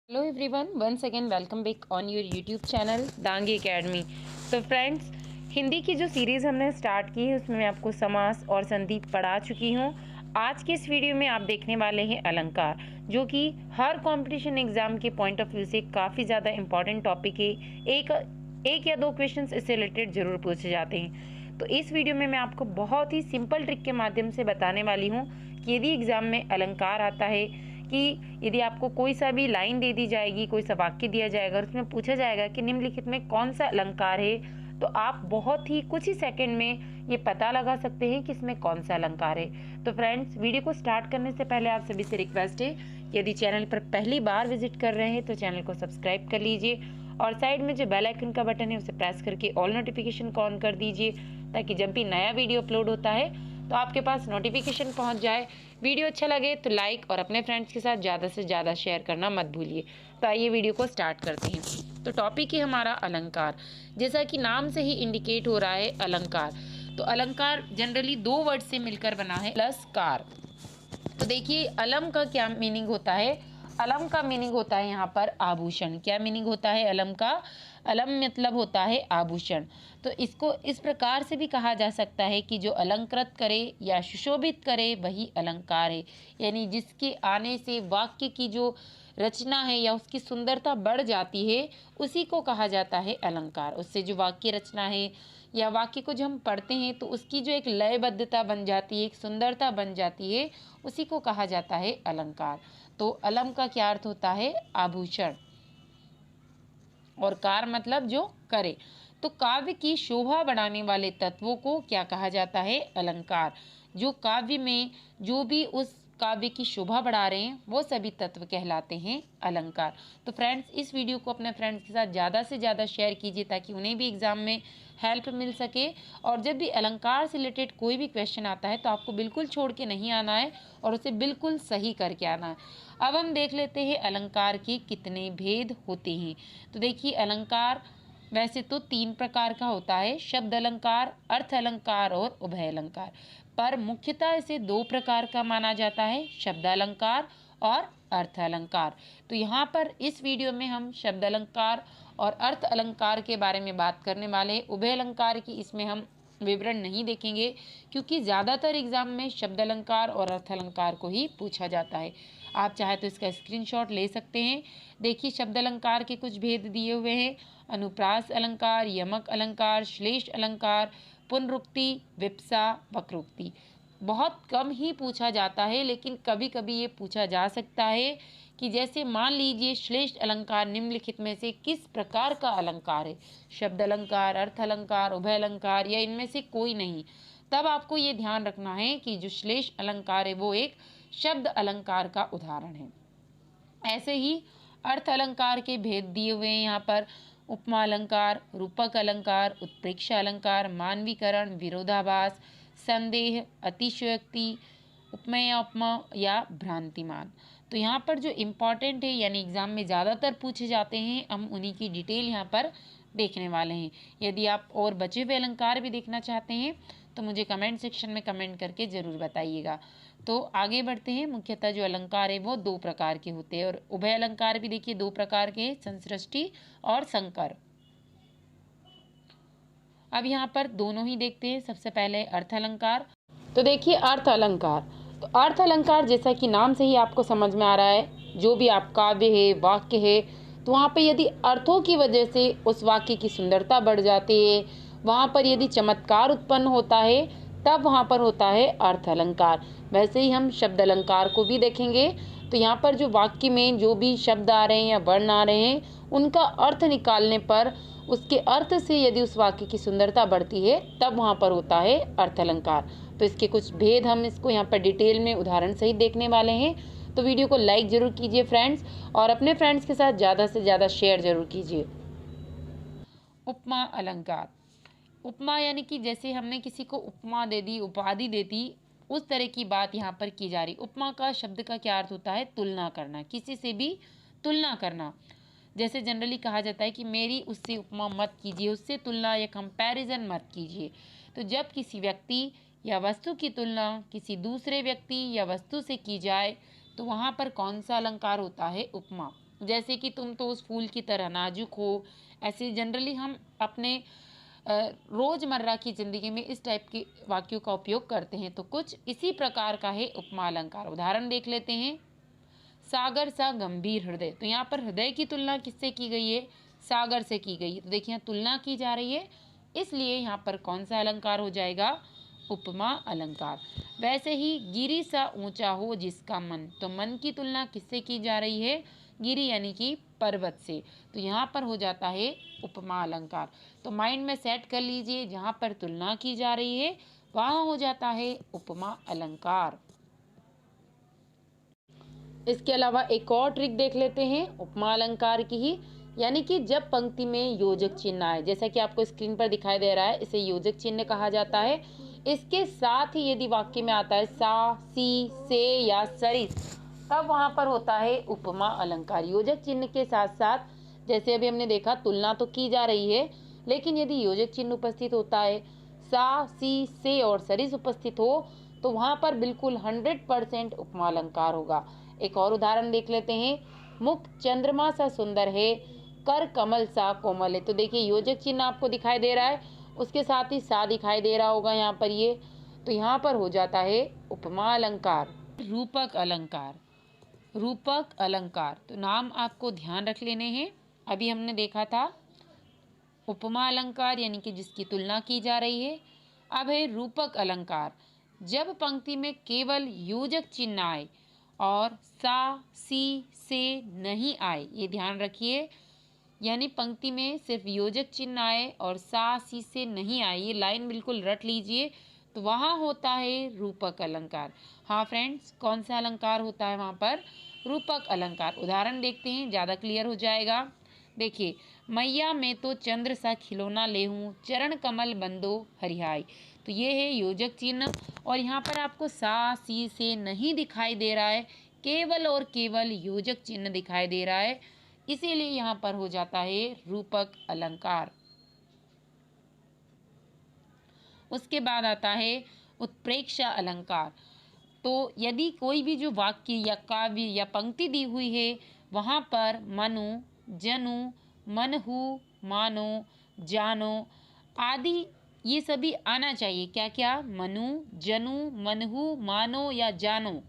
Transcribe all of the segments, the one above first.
Hello everyone, once again welcome back on your YouTube channel Dangi Academy. तो friends, Hindi की जो series हमने start की है उसमें मैं आपको समास और संधि पढ़ा चुकी हूँ। आज के इस वीडियो में आप देखने वाले हैं अलंकार, जो कि हर कंपटीशन एग्जाम के पॉइंट ऑफ व्यू से काफ़ी ज़्यादा इंपॉर्टेंट टॉपिक है। एक या दो क्वेश्चंस इससे रिलेटेड ज़रूर पूछे जाते हैं। तो इस वीडियो में मैं आपको बहुत ही सिंपल ट्रिक के माध्यम से बताने वाली हूँ कि यदि एग्जाम में अलंकार आता है, कि यदि आपको कोई सा भी लाइन दे दी जाएगी, कोई सा वाक्य दिया जाएगा और उसमें पूछा जाएगा कि निम्नलिखित में कौन सा अलंकार है, तो आप बहुत ही कुछ ही सेकंड में ये पता लगा सकते हैं कि इसमें कौन सा अलंकार है। तो फ्रेंड्स, वीडियो को स्टार्ट करने से पहले आप सभी से रिक्वेस्ट है, यदि चैनल पर पहली बार विजिट कर रहे हैं तो चैनल को सब्सक्राइब कर लीजिए और साइड में जो बेल आइकन का बटन है उसे प्रेस करके ऑल नोटिफिकेशन को ऑन कर दीजिए, ताकि जब भी नया वीडियो अपलोड होता है तो आपके पास नोटिफिकेशन पहुंच जाए। वीडियो अच्छा लगे तो लाइक और अपने फ्रेंड्स के साथ ज़्यादा से ज़्यादा शेयर करना मत भूलिए। तो आइए वीडियो को स्टार्ट करते हैं। तो टॉपिक है हमारा अलंकार। जैसा कि नाम से ही इंडिकेट हो रहा है अलंकार, तो अलंकार जनरली दो वर्ड से मिलकर बना है, प्लस कार। तो देखिए, अलम का क्या मीनिंग होता है। अलम का मीनिंग होता है यहाँ पर आभूषण। क्या मीनिंग होता है अलम का? अलम मतलब होता है आभूषण। तो इसको इस प्रकार से भी कहा जा सकता है कि जो अलंकृत करे या सुशोभित करे वही अलंकार है। यानी जिसके आने से वाक्य की जो रचना है या उसकी सुंदरता बढ़ जाती है, उसी को कहा जाता है अलंकार। उससे जो वाक्य रचना है या वाक्य को जो हम पढ़ते हैं तो उसकी जो एक लयबद्धता बन जाती है, एक सुंदरता बन जाती है, उसी को कहा जाता है अलंकार। तो अलम का क्या अर्थ होता है? आभूषण। और कार मतलब जो करे। तो काव्य की शोभा बढ़ाने वाले तत्वों को क्या कहा जाता है? अलंकार। जो काव्य में जो भी उस काव्य की शोभा बढ़ा रहे हैं वो सभी तत्व कहलाते हैं अलंकार। तो फ्रेंड्स, इस वीडियो को अपने फ्रेंड्स के साथ ज़्यादा से ज़्यादा शेयर कीजिए ताकि उन्हें भी एग्जाम में हेल्प मिल सके। और जब भी अलंकार से रिलेटेड कोई भी क्वेश्चन आता है तो आपको बिल्कुल छोड़ के नहीं आना है और उसे बिल्कुल सही करके आना है। अब हम देख लेते हैं अलंकार के कितने भेद होते हैं। तो देखिए, अलंकार वैसे तो तीन प्रकार का होता है, शब्द अलंकार, अर्थ अलंकार और उभय अलंकार। पर मुख्यतः इसे दो प्रकार का माना जाता है, शब्द अलंकार और अर्थ अलंकार। तो यहाँ पर इस वीडियो में हम शब्द अलंकार और अर्थ अलंकार के बारे में बात करने वाले हैं। उभय अलंकार की इसमें हम विवरण नहीं देखेंगे, क्योंकि ज़्यादातर एग्जाम में शब्द अलंकार और अर्थ अलंकार को ही पूछा जाता है। आप चाहे तो इसका स्क्रीनशॉट ले सकते हैं। देखिए, शब्द अलंकार के कुछ भेद दिए हुए हैं। अनुप्रास अलंकार, यमक अलंकार, श्लेष अलंकार, पुनरुक्ति, विप्सा, वक्रोक्ति। बहुत कम ही पूछा जाता है, लेकिन कभी कभी ये पूछा जा सकता है कि जैसे मान लीजिए श्लेष अलंकार निम्नलिखित में से किस प्रकार का अलंकार है? शब्द अलंकार, अर्थ अलंकार, उभय अलंकार या इनमें से कोई नहीं। तब आपको ये ध्यान रखना है कि जो श्लेष अलंकार है वो एक शब्द अलंकार का उदाहरण है। ऐसे ही अर्थ अलंकार के भेद दिए हुए हैं यहाँ पर। उपमा अलंकार, रूपक अलंकार, उत्प्रेक्षा अलंकार, मानवीकरण, विरोधाभास, संदेह, अतिशयोक्ति, उपमेय उपमा या भ्रांतिमान। तो यहाँ पर जो इम्पॉर्टेंट है, यानी एग्जाम में ज़्यादातर पूछे जाते हैं, हम उन्हीं की डिटेल यहाँ पर देखने वाले हैं। यदि आप और बचे हुए अलंकार भी देखना चाहते हैं तो मुझे कमेंट सेक्शन में कमेंट करके ज़रूर बताइएगा। तो आगे बढ़ते हैं। मुख्यतः जो अलंकार है वो दो प्रकार के होते हैं, और उभय अलंकार भी देखिए दो प्रकार के, संसृष्टि और संकर। अब यहाँ पर दोनों ही देखते हैं। सबसे पहले अर्थ अलंकार। तो देखिए, अर्थ अलंकार। तो अर्थ अलंकार जैसा कि नाम से ही आपको समझ में आ रहा है, जो भी आप काव्य है, वाक्य है, तो वहाँ पर यदि अर्थों की वजह से उस वाक्य की सुंदरता बढ़ जाती है, वहाँ पर यदि चमत्कार उत्पन्न होता है, तब वहाँ पर होता है अर्थ अलंकार। वैसे ही हम शब्द अलंकार को भी देखेंगे। तो यहाँ पर जो वाक्य में जो भी शब्द आ रहे हैं या वर्ण आ रहे हैं, उनका अर्थ निकालने पर उसके अर्थ से यदि उस वाक्य की सुंदरता बढ़ती है, तब वहाँ पर होता है अर्थ अलंकार। तो इसके कुछ भेद हम इसको यहाँ पर डिटेल में उदाहरण सहित देखने वाले हैं। तो वीडियो को लाइक जरूर कीजिए फ्रेंड्स, और अपने फ्रेंड्स के साथ ज़्यादा से ज़्यादा शेयर जरूर कीजिए। उपमा अलंकार। उपमा यानी कि जैसे हमने किसी को उपमा दे दी, उपाधि दे दी, उस तरह की बात यहाँ पर की जा रही। उपमा का शब्द का क्या अर्थ होता है? तुलना करना, किसी से भी तुलना करना। जैसे जनरली कहा जाता है कि मेरी उससे उपमा मत कीजिए, उससे तुलना या कंपैरिजन मत कीजिए। तो जब किसी व्यक्ति या वस्तु की तुलना किसी दूसरे व्यक्ति या वस्तु से की जाए तो वहाँ पर कौन सा अलंकार होता है? उपमा। जैसे कि तुम तो उस फूल की तरह नाजुक हो। ऐसे जनरली हम अपने रोजमर्रा की जिंदगी में इस टाइप के वाक्यों का उपयोग करते हैं। तो कुछ इसी प्रकार का है उपमा अलंकार। उदाहरण देख लेते हैं। सागर सा गंभीर हृदय, तो यहाँ पर हृदय की तुलना किससे की गई है? सागर से की गई है। तो देखिए यहाँ तुलना की जा रही है, इसलिए यहाँ पर कौन सा अलंकार हो जाएगा? उपमा अलंकार। वैसे ही गिरी सा ऊंचा हो जिसका मन, तो मन की तुलना किससे की जा रही है? गिरी यानी कि पर्वत से। तो यहाँ पर हो जाता है उपमा अलंकार। तो माइंड में सेट कर लीजिए, जहाँ पर तुलना की जा रही है वहाँ हो जाता है उपमा अलंकार। इसके अलावा एक और ट्रिक देख लेते हैं उपमा अलंकार की ही, यानी कि जब पंक्ति में योजक चिन्ह आए, जैसा कि आपको स्क्रीन पर दिखाई दे रहा है, इसे योजक चिन्ह कहा जाता है। इसके साथ ही यदि वाक्य में आता है सा, सी, से या सरिस, तब वहां पर होता है उपमा अलंकार। योजक चिन्ह के साथ साथ, जैसे अभी हमने देखा, तुलना तो की जा रही है, लेकिन यदि योजक चिन्ह उपस्थित होता है, सा, सी, से और सरिस उपस्थित हो, तो वहां पर बिल्कुल 100% उपमा अलंकार होगा। एक और उदाहरण देख लेते हैं। मुख चंद्रमा सा सुंदर है, कर कमल सा कोमल है। तो देखिए योजक चिन्ह आपको दिखाई दे रहा है, उसके साथ ही सा दिखाई दे रहा होगा यहाँ पर ये, तो यहाँ पर हो जाता है उपमा अलंकार। रूपक अलंकार। रूपक अलंकार, तो नाम आपको ध्यान रख लेने हैं। अभी हमने देखा था उपमा अलंकार यानी कि जिसकी तुलना की जा रही है। अब है रूपक अलंकार। जब पंक्ति में केवल योजक चिन्ह आए और सा, सी, से नहीं आए, ये ध्यान रखिए। यानी पंक्ति में सिर्फ योजक चिन्ह आए और सा, सी से नहीं आए, ये लाइन बिल्कुल रट लीजिए, तो वहाँ होता है रूपक अलंकार। हाँ फ्रेंड्स, कौन सा अलंकार होता है वहाँ पर? रूपक अलंकार। उदाहरण देखते हैं, ज़्यादा क्लियर हो जाएगा। देखिए, मैया मैं तो चंद्र सा खिलौना ले हूँ, चरण कमल बंदो हरिहाई। तो ये है योजक चिन्ह, और यहाँ पर आपको सा, सी से नहीं दिखाई दे रहा है, केवल और केवल योजक चिन्ह दिखाई दे रहा है, इसीलिए यहाँ पर हो जाता है रूपक अलंकार। उसके बाद आता है उत्प्रेक्षा अलंकार। तो यदि कोई भी जो वाक्य या काव्य या पंक्ति दी हुई है, वहाँ पर मनु, जनु, मनहु, मानो, जानो आदि ये सभी आना चाहिए। क्या क्या? मनु, जनु, मनहु, मानो या जानो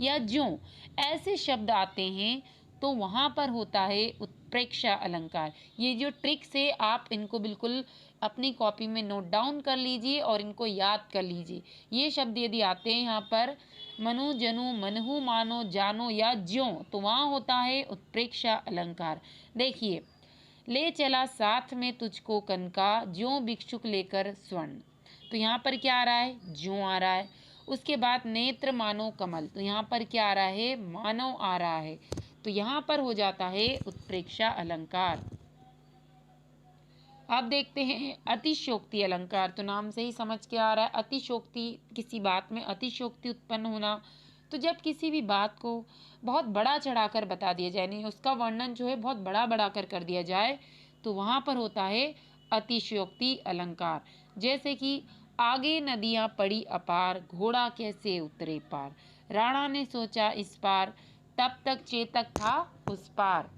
या जो ऐसे शब्द आते हैं, तो वहाँ पर होता है उत्प्रेक्षा अलंकार। ये जो ट्रिक्स है, आप इनको बिल्कुल अपनी कॉपी में नोट डाउन कर लीजिए और इनको याद कर लीजिए। ये शब्द यदि आते हैं यहाँ पर मनु, जनु, मनहु, मानो, जानो या ज्यों, तो वहाँ होता है उत्प्रेक्षा अलंकार। देखिए, ले चला साथ में तुझको कनका, ज्यों भिक्षुक लेकर स्वर्ण। तो यहाँ पर क्या आ रहा है? ज्यों आ रहा है। उसके बाद नेत्र मानो कमल, तो यहाँ पर क्या आ रहा है? मानव आ रहा है। तो यहाँ पर हो जाता है उत्प्रेक्षा अलंकार। अब देखते हैं अतिशयोक्ति अलंकार। तो नाम से ही समझ के आ रहा है, अतिशयोक्ति, किसी बात में अतिशयोक्ति उत्पन्न होना। तो जब किसी भी बात को बहुत बड़ा चढ़ाकर बता दिया जाए, नहीं उसका वर्णन जो है बहुत बड़ा बड़ा कर दिया जाए, तो वहाँ पर होता है अतिशयोक्ति अलंकार। जैसे कि आगे नदियाँ पड़ी अपार, घोड़ा कैसे उतरे पार, राणा ने सोचा इस पार, तब तक चेतक था उस पार।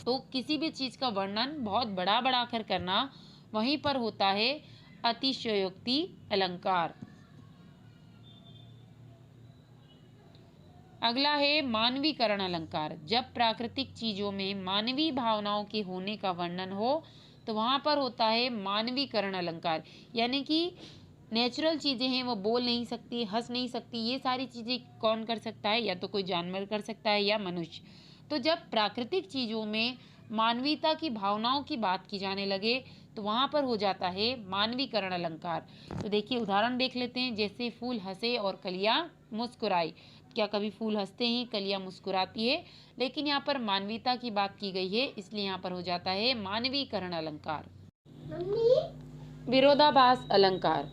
तो किसी भी चीज़ का वर्णन बहुत बड़ा बड़ा कर करना, वहीं पर होता है अतिशयोक्ति अलंकार। अगला है मानवीकरण अलंकार। जब प्राकृतिक चीजों में मानवीय भावनाओं के होने का वर्णन हो, तो वहां पर होता है मानवीकरण अलंकार। यानी कि नेचुरल चीजें हैं, वो बोल नहीं सकती, हंस नहीं सकती, ये सारी चीजें कौन कर सकता है? या तो कोई जानवर कर सकता है या मनुष्य। तो जब प्राकृतिक चीजों में मानवीयता की भावनाओं की बात की जाने लगे, तो वहां पर हो जाता है मानवीकरण अलंकार। तो देखिए उदाहरण देख लेते हैं। जैसे फूल हंसे और कलियां मुस्कुराई। क्या कभी फूल हंसते हैं, कलियां मुस्कुराती है? लेकिन यहाँ पर मानवीयता की बात की गई है, इसलिए यहाँ पर हो जाता है मानवीकरण अलंकार। विरोधाभास अलंकार,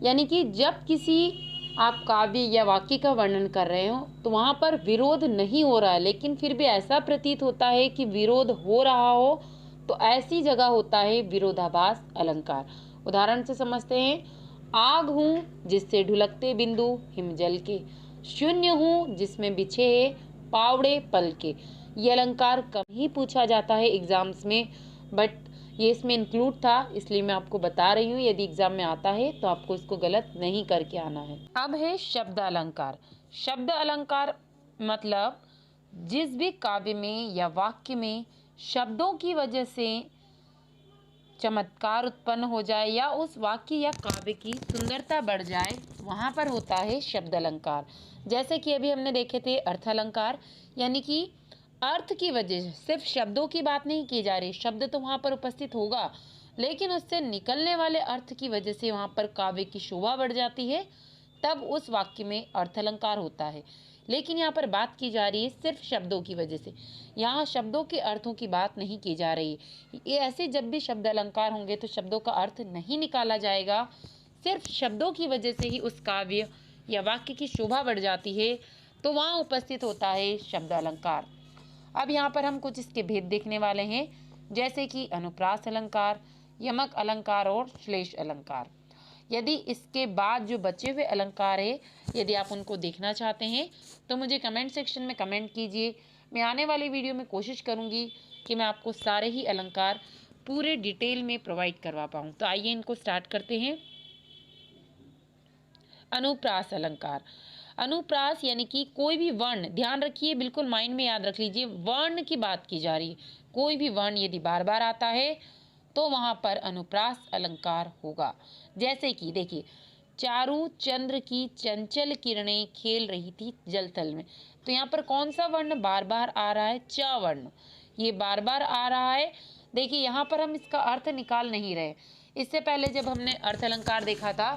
यानी कि जब किसी आप काव्य या वाक्य का वर्णन कर रहे हो, तो वहां पर विरोध नहीं हो रहा है, लेकिन फिर भी ऐसा प्रतीत होता है कि विरोध हो रहा हो, तो ऐसी जगह होता है विरोधाभास अलंकार। उदाहरण से समझते हैं। आग हूँ जिससे ढुलकते बिंदु हिमजल के, शून्य हूँ जिसमें बिछे है पावड़े पल के। ये अलंकार कम ही पूछा जाता है एग्जाम्स में, बट ये इसमें इंक्लूड था, इसलिए मैं आपको बता रही हूँ। यदि एग्जाम में आता है तो आपको इसको गलत नहीं करके आना है। अब है शब्द अलंकार। शब्द अलंकार मतलब जिस भी काव्य में या वाक्य में शब्दों की वजह से चमत्कार उत्पन्न हो जाए या उस वाक्य या काव्य की सुंदरता बढ़ जाए, वहाँ पर होता है शब्द अलंकार। जैसे कि अभी हमने देखे थे अर्थ अलंकार, यानी कि अर्थ की वजह से, सिर्फ शब्दों की बात नहीं की जा रही, शब्द तो वहाँ पर उपस्थित होगा, लेकिन उससे निकलने वाले अर्थ की वजह से वहाँ पर काव्य की शोभा बढ़ जाती है, तब उस वाक्य में अर्थ अलंकार होता है। लेकिन यहाँ पर बात की जा रही है सिर्फ शब्दों की वजह से, यहाँ शब्दों के अर्थों की बात नहीं की जा रही है। ये ऐसे जब भी शब्द अलंकार होंगे तो शब्दों का अर्थ नहीं निकाला जाएगा, सिर्फ शब्दों की वजह से ही उस काव्य या वाक्य की शोभा बढ़ जाती है, तो वहाँ उपस्थित होता है शब्द अलंकार। अब यहाँ पर हम कुछ इसके भेद देखने वाले हैं, जैसे कि अनुप्रास अलंकार, यमक अलंकार और श्लेष अलंकार। यदि इसके बाद जो बचे हुए अलंकार है, यदि आप उनको देखना चाहते हैं तो मुझे कमेंट सेक्शन में कमेंट कीजिए। मैं आने वाली वीडियो में कोशिश करूंगी कि मैं आपको सारे ही अलंकार पूरे डिटेल में प्रोवाइड करवा पाऊँ। तो आइए इनको स्टार्ट करते हैं। अनुप्रास अलंकार। अनुप्रास यानी कि कोई भी वर्ण, ध्यान रखिए, बिल्कुल माइंड में याद रख लीजिए, वर्ण की बात की जा रही है। कोई भी वर्ण यदि बार बार आता है तो वहां पर अनुप्रास अलंकार होगा। जैसे कि देखिए, चारु चंद्र की चंचल किरणें खेल रही थी जल तल में, तो यहाँ पर कौन सा वर्ण बार बार आ रहा है? च वर्ण, ये बार बार आ रहा है। देखिए यहाँ पर हम इसका अर्थ निकाल नहीं रहे। इससे पहले जब हमने अर्थ अलंकार देखा था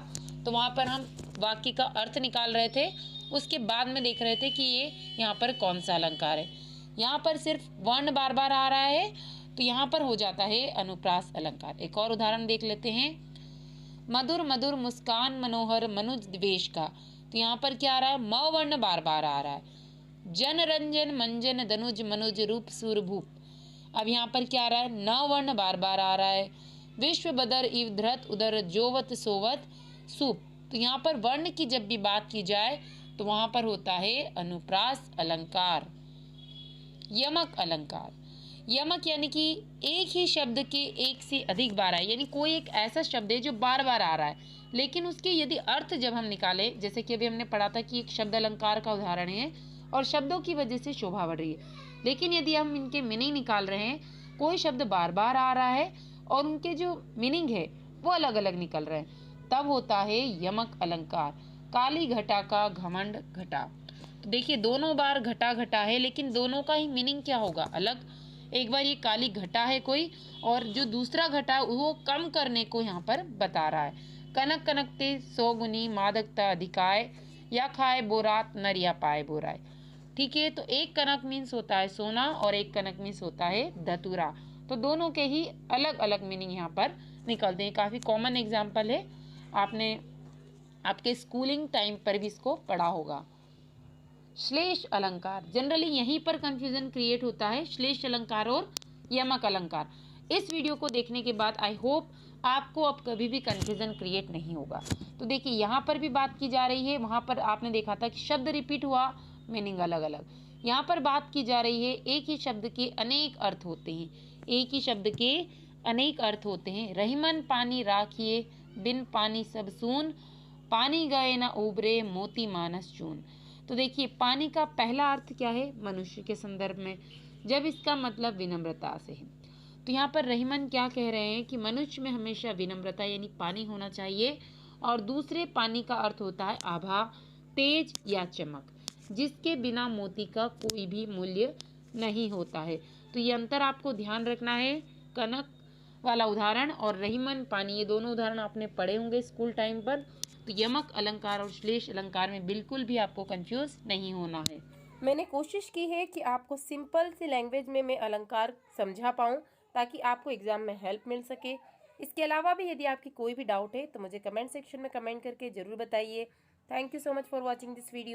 तो वहाँ पर हम वाक्य का अर्थ निकाल रहे थे, उसके बाद में देख रहे थे कि ये यहाँ पर कौन सा अलंकार है। यहाँ पर सिर्फ वर्ण बार बार आ रहा है, तो यहाँ पर हो जाता है अनुप्रास अलंकार। एक और उदाहरण देख लेते हैं। मधुर मधुर मुस्कान मनोहर मनुज द्वेष का, तो यहाँ पर क्या आ रहा है? म वर्ण बार बार आ रहा है। जन रंजन मंजन धनुज मनुज रूप सुरभूप, अब यहाँ पर क्या आ रहा है? न वर्ण बार बार आ रहा है। विश्व बदर इव धृत उदर जोवत सोवत सूप, तो यहाँ पर वर्ण की जब भी बात की जाए तो वहां पर होता है अनुप्रास अलंकार। यमक अलंकार। यमक यानी कि एक ही शब्द के एक से अधिक बार आए, यानी कोई एक ऐसा शब्द है जो बार बार आ रहा है, लेकिन उसके यदि अर्थ जब हम निकाले, जैसे कि अभी हमने पढ़ा था कि एक शब्द अलंकार का उदाहरण है और शब्दों की वजह से शोभा बढ़ रही है, लेकिन यदि हम इनके मीनिंग निकाल रहे हैं, कोई शब्द बार बार आ रहा है और उनके जो मीनिंग है वो अलग अलग निकल रहे हैं, तब होता है यमक अलंकार। काली घटा का घमंड घटा, तो देखिए दोनों बार घटा घटा है, लेकिन दोनों का ही मीनिंग क्या होगा? अलग। एक बार ये काली घटा है कोई, और जो दूसरा घटा वो कम करने को यहाँ पर बता रहा है। कनक कनकते सौगुनी मादकता अधिकाय, या खाए बोरात नर या पाए बोराय। ठीक है, तो एक कनक मीन्स होता है सोना और एक कनक मीन्स होता है धतूरा, तो दोनों के ही अलग अलग मीनिंग यहाँ पर निकलते हैं। काफ़ी कॉमन एग्जाम्पल है, आपने आपके स्कूलिंग टाइम पर भी इसको पढ़ा होगा। श्लेष अलंकार, जनरली यहीं पर कंफ्यूजन क्रिएट होता है, श्लेष अलंकार और यमक अलंकार। इस वीडियो को देखने के बाद आई होप आपको अब कभी भी कंफ्यूजन क्रिएट नहीं होगा। तो देखिए यहाँ पर भी बात की जा रही है, वहाँ पर आपने देखा था कि शब्द रिपीट हुआ, मीनिंग अलग अलग। यहाँ पर बात की जा रही है एक ही शब्द के अनेक अर्थ होते हैं, एक ही शब्द के अनेक अर्थ होते हैं। रहीमन पानी राखिए बिन पानी सब सून, पानी गए न उबरे मोती मानस चून। तो देखिए पानी का पहला अर्थ क्या है? मनुष्य के संदर्भ में, जब इसका मतलब विनम्रता से है, तो यहाँ पर रहीमन क्या कह रहे हैं कि मनुष्य में हमेशा विनम्रता यानी पानी होना चाहिए। और दूसरे पानी का अर्थ होता है आभा, तेज या चमक, जिसके बिना मोती का कोई भी मूल्य नहीं होता है। तो ये अंतर आपको ध्यान रखना है। कनक वाला उदाहरण और रहीमन पानी, ये दोनों उदाहरण आपने पढ़े होंगे स्कूल टाइम पर। तो यमक अलंकार और श्लेष अलंकार में बिल्कुल भी आपको कंफ्यूज नहीं होना है। मैंने कोशिश की है कि आपको सिंपल सी लैंग्वेज में मैं अलंकार समझा पाऊँ, ताकि आपको एग्जाम में हेल्प मिल सके। इसके अलावा भी यदि आपकी कोई भी डाउट है तो मुझे कमेंट सेक्शन में कमेंट करके ज़रूर बताइए। Thank you so much for watching this video.